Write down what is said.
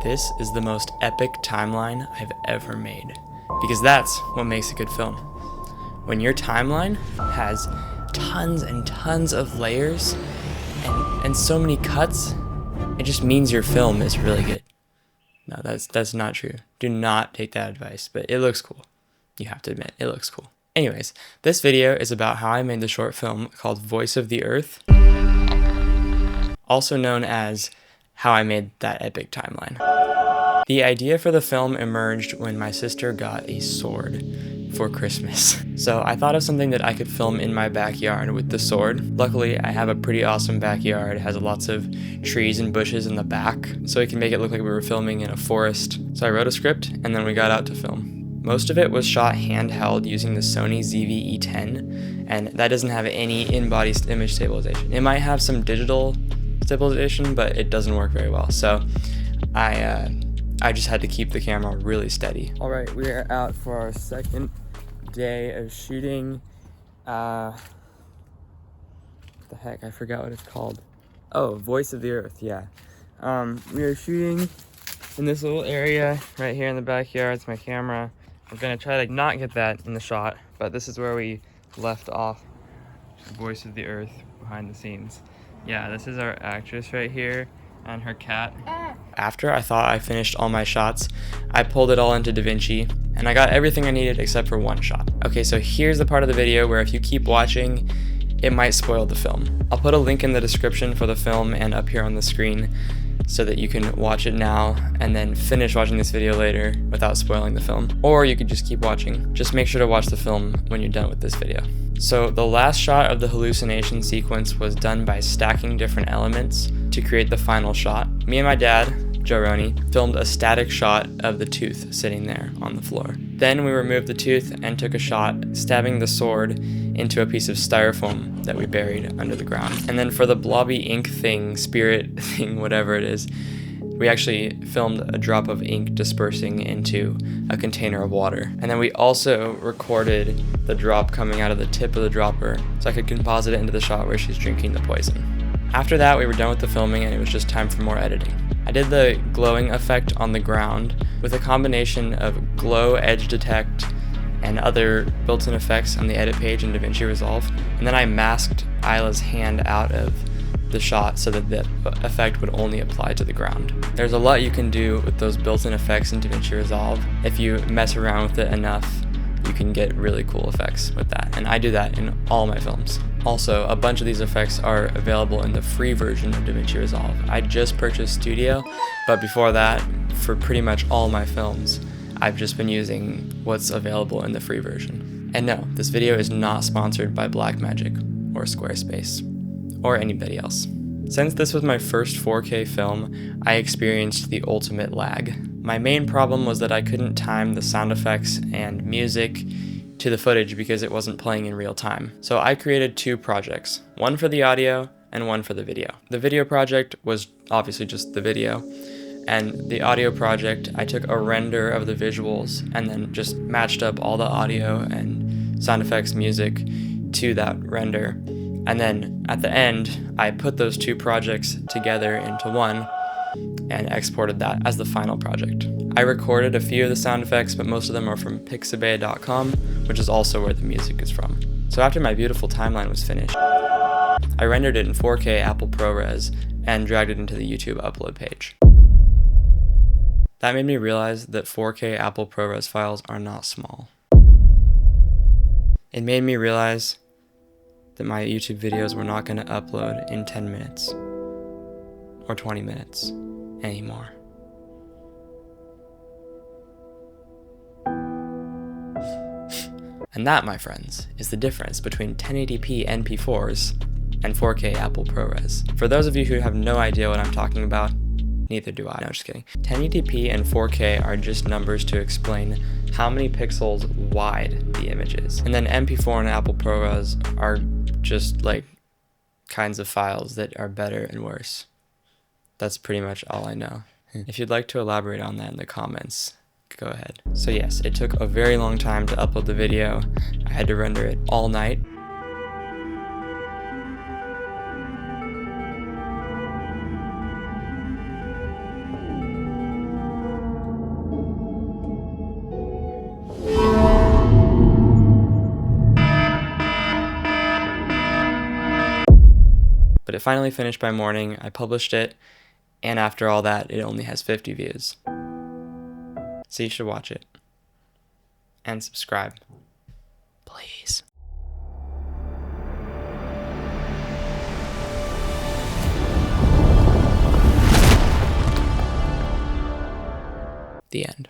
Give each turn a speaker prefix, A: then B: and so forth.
A: This is the most epic timeline I've ever made, because that's what makes a good film. When your timeline has tons and tons of layers and so many cuts, it just means your film is really good. No, that's not true. Do not take that advice, but it looks cool. You have to admit, it looks cool. Anyways, this video is about how I made the short film called Voice of the Earth, also known as how I made that epic timeline. The idea for the film emerged when my sister got a sword for Christmas. So I thought of something that I could film in my backyard with the sword. Luckily, I have a pretty awesome backyard. It has lots of trees and bushes in the back, so it can make it look like we were filming in a forest. So I wrote a script, and then we got out to film. Most of it was shot handheld using the Sony ZV-E10, and that doesn't have any in-body image stabilization. It might have some digital stabilization, but it doesn't work very well. So I just had to keep the camera really steady. All right, we are out for our second day of shooting. What the heck, I forgot what it's called. Oh, Voice of the Earth, yeah. We are shooting in this little area right here in the backyard. It's my camera. I'm gonna try to not get that in the shot, but this is where we left off. Voice of the Earth behind the scenes. Yeah, this is our actress right here and her cat. After I thought I finished all my shots, I pulled it all into DaVinci, and I got everything I needed except for one shot. Okay, so here's the part of the video where if you keep watching, it might spoil the film. I'll put a link in the description for the film and up here on the screen so that you can watch it now and then finish watching this video later without spoiling the film. Or you could just keep watching. Just make sure to watch the film when you're done with this video. So the last shot of the hallucination sequence was done by stacking different elements to create the final shot. Me and my dad, Joe Roney, filmed a static shot of the tooth sitting there on the floor. Then we removed the tooth and took a shot stabbing the sword into a piece of styrofoam that we buried under the ground. And then for the blobby ink thing, spirit thing, whatever it is, we actually filmed a drop of ink dispersing into a container of water. And then we also recorded the drop coming out of the tip of the dropper so I could composite it into the shot where she's drinking the poison. After that, we were done with the filming and it was just time for more editing. I did the glowing effect on the ground with a combination of glow, edge detect, and other built-in effects on the edit page in DaVinci Resolve. And then I masked Isla's hand out of the shot so that the effect would only apply to the ground. There's a lot you can do with those built-in effects in DaVinci Resolve. If you mess around with it enough, you can get really cool effects with that. And I do that in all my films. Also, a bunch of these effects are available in the free version of DaVinci Resolve. I just purchased Studio, but before that, for pretty much all my films, I've just been using what's available in the free version. And no, this video is not sponsored by Blackmagic or Squarespace or anybody else. Since this was my first 4K film, I experienced the ultimate lag. My main problem was that I couldn't time the sound effects and music to the footage because it wasn't playing in real time. So I created two projects, one for the audio and one for the video. The video project was obviously just the video, and the audio project, I took a render of the visuals and then just matched up all the audio and sound effects music to that render. And then at the end, I put those two projects together into one and exported that as the final project. I recorded a few of the sound effects, but most of them are from pixabay.com, which is also where the music is from. So after my beautiful timeline was finished, I rendered it in 4K Apple ProRes and dragged it into the YouTube upload page. That made me realize that 4K Apple ProRes files are not small. It made me realize that my YouTube videos were not going to upload in 10 minutes or 20 minutes anymore. And that, my friends, is the difference between 1080p MP4s and 4K Apple ProRes. For those of you who have no idea what I'm talking about, neither do I. No, just kidding. 1080p and 4K are just numbers to explain how many pixels wide the image is. And then MP4 and Apple ProRes are just like kinds of files that are better and worse. That's pretty much all I know. If you'd like to elaborate on that in the comments, go ahead. So yes, it took a very long time to upload the video. I had to render it all night. But it finally finished by morning. I published it, and after all that, it only has 50 views. So you should watch it. And subscribe. Please. The end.